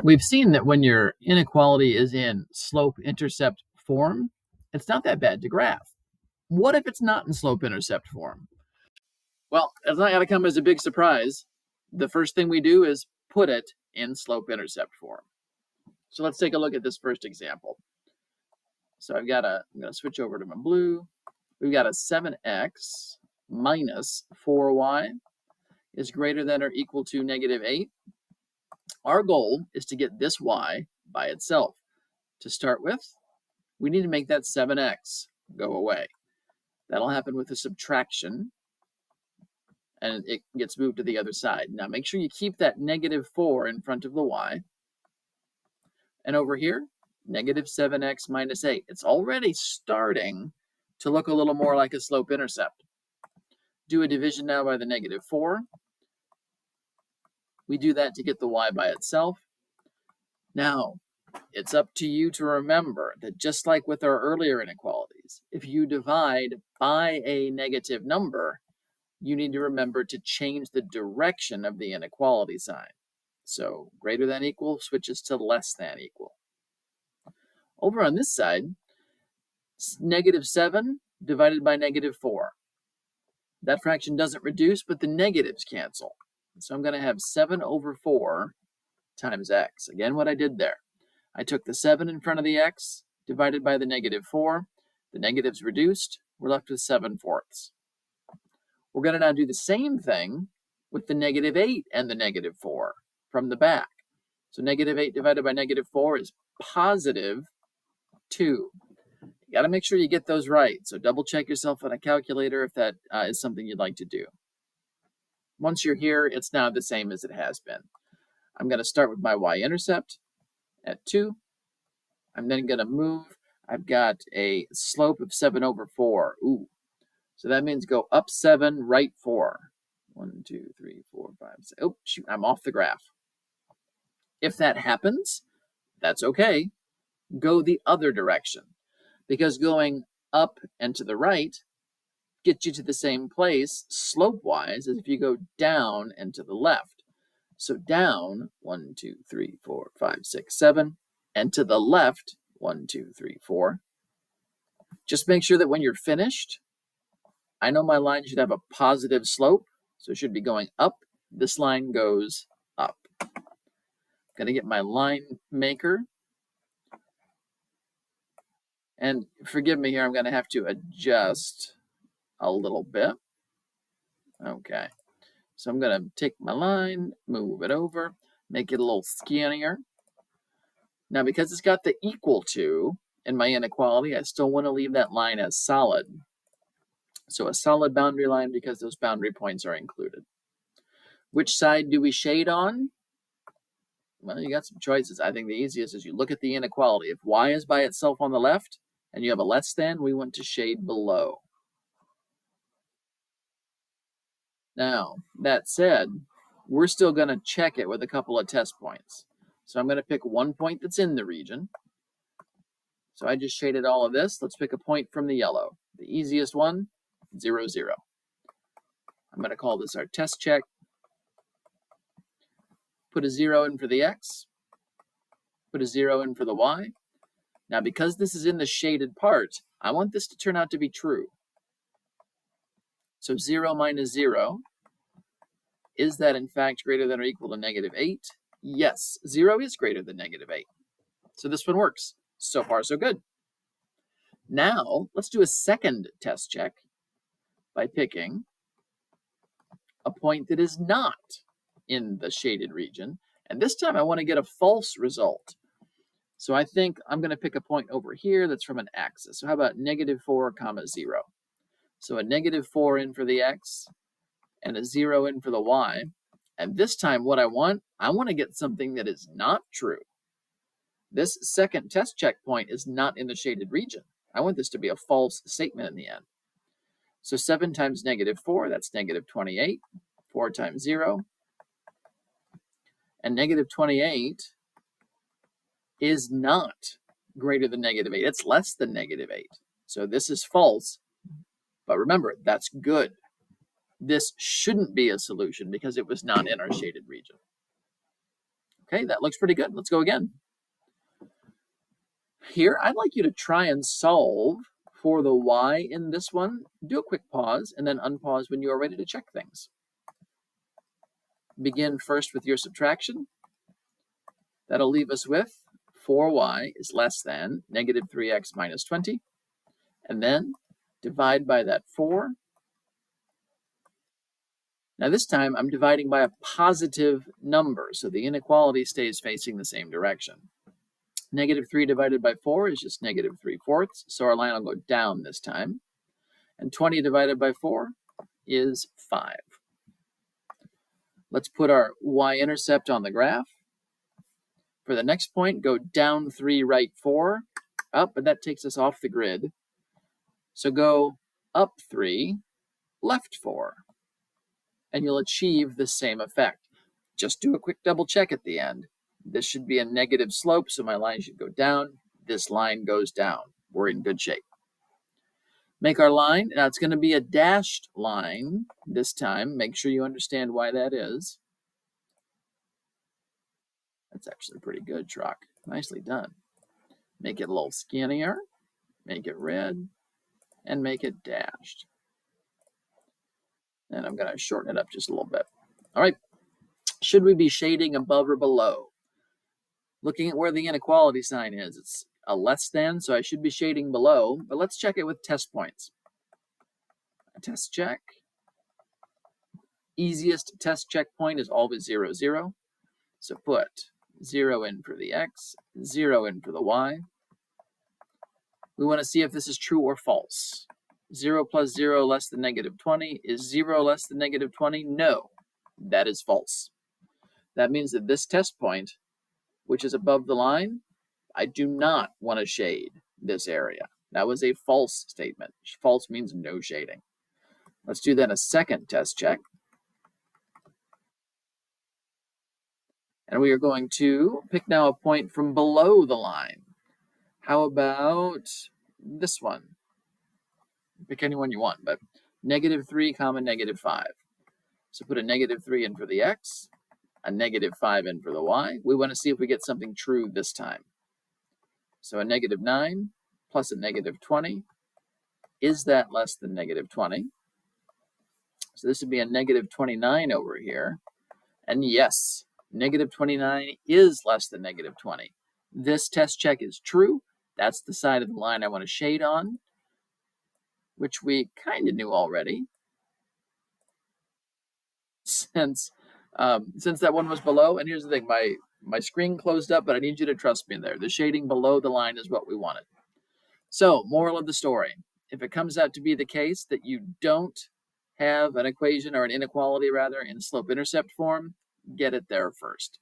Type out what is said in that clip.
We've seen that when your inequality is in slope-intercept form, it's not that bad to graph. What if it's not in slope-intercept form? Well, it's not going to come as a big surprise. The first thing we do is put it in slope-intercept form. So let's take a look at this first example. So I'm going to switch over to my blue. We've got a 7x minus 4y is greater than or equal to negative 8. Our goal is to get this y by itself. To start with, we need to make that 7x go away. That'll happen with a subtraction, and it gets moved to the other side. Now make sure you keep that negative 4 in front of the y. And over here, negative 7x minus 8. It's already starting to look a little more like a slope-intercept. Do a division now by the negative 4. We do that to get the y by itself. Now, it's up to you to remember that just like with our earlier inequalities, if you divide by a negative number, you need to remember to change the direction of the inequality sign. So greater than equal switches to less than equal. Over on this side, negative 7 divided by negative 4. That fraction doesn't reduce, but the negatives cancel. So I'm going to have 7 over 4 times x. Again, what I did there. I took the 7 in front of the x, divided by the negative 4. The negatives reduced. We're left with 7/4. We're going to now do the same thing with the negative 8 and the negative 4 from the back. So negative 8 divided by negative 4 is positive 2. You got to make sure you get those right. So double check yourself on a calculator if that is something you'd like to do. Once you're here, it's now the same as it has been. I'm going to start with my y-intercept at 2. I'm then going to move. I've got a slope of 7 over 4. Ooh. So that means go up 7, right 4. 1, 2, 3, 4, 5, 6. Oh, shoot, I'm off the graph. If that happens, that's okay. Go the other direction, because going up and to the right gets you to the same place slope-wise as if you go down and to the left. So down, 1, 2, 3, 4, 5, 6, 7, and to the left, 1, 2, 3, 4. Just make sure that when you're finished, I know my line should have a positive slope, so it should be going up. This line goes up. I'm going to get my line maker. And forgive me here, I'm going to have to adjust a little bit. Okay. So I'm going to take my line, move it over, make it a little skinnier. Now, because it's got the equal to in my inequality, I still want to leave that line as solid. So a solid boundary line because those boundary points are included. Which side do we shade on? Well, you got some choices. I think the easiest is you look at the inequality. If y is by itself on the left and you have a less than, we want to shade below. Now, that said, we're still going to check it with a couple of test points. So I'm going to pick one point that's in the region. So I just shaded all of this. Let's pick a point from the yellow. The easiest one, 0, 0. I'm going to call this our test check. Put a 0 in for the x. Put a 0 in for the y. Now, because this is in the shaded part, I want this to turn out to be true. So 0 minus 0, is that in fact greater than or equal to negative 8? Yes, 0 is greater than negative 8. So this one works. So far, so good. Now, let's do a second test check by picking a point that is not in the shaded region. And this time I want to get a false result. So I think I'm going to pick a point over here that's from an axis. So how about negative 4, 0. So a negative 4 in for the x and a 0 in for the y. And this time what I want to get something that is not true. This second test checkpoint is not in the shaded region. I want this to be a false statement in the end. So 7 times negative 4, that's negative 28. 4 times 0. And negative 28 is not greater than negative 8. It's less than negative 8. So this is false. But remember, that's good. This shouldn't be a solution because it was not in our shaded region. Okay, that looks pretty good. Let's go again. Here, I'd like you to try and solve for the y in this one. Do a quick pause and then unpause when you are ready to check things. Begin first with your subtraction. That'll leave us with 4y is less than negative 3x minus 20. And then divide by that 4. Now this time I'm dividing by a positive number, so the inequality stays facing the same direction. Negative 3 divided by 4 is just negative 3/4, so our line will go down this time. And 20 divided by 4 is 5. Let's put our y-intercept on the graph. For the next point, go down 3, right 4, up, but that takes us off the grid. So go up 3, left 4, and you'll achieve the same effect. Just do a quick double check at the end. This should be a negative slope, so my line should go down. This line goes down. We're in good shape. Make our line. Now it's going to be a dashed line this time. Make sure you understand why that is. That's actually pretty good, Schrock. Nicely done. Make it a little skinnier. Make it red. And make it dashed. And I'm going to shorten it up just a little bit. All right. Should we be shading above or below? Looking at where the inequality sign is, it's a less than, so I should be shading below. But let's check it with test points. A test check. Easiest test checkpoint is always 0, 0. So put 0 in for the x, 0 in for the y. We want to see if this is true or false. 0 plus 0 less than negative 20. Is 0 less than negative 20? No, that is false. That means that this test point, which is above the line, I do not want to shade this area. That was a false statement. False means no shading. Let's do then a second test check. And we are going to pick now a point from below the line. How about this one? Pick any one you want, but negative 3 comma negative 5. So put a negative 3 in for the x, a negative 5 in for the y. We want to see if we get something true this time. So a negative 9 plus a negative 20. Is that less than negative 20? So this would be a negative 29 over here. And yes, negative 29 is less than negative 20. This test check is true. That's the side of the line I want to shade on, which we kind of knew already. Since that one was below, and here's the thing, my screen closed up, but I need you to trust me there. The shading below the line is what we wanted. So, moral of the story, if it comes out to be the case that you don't have an equation or an inequality rather in slope-intercept form, get it there first.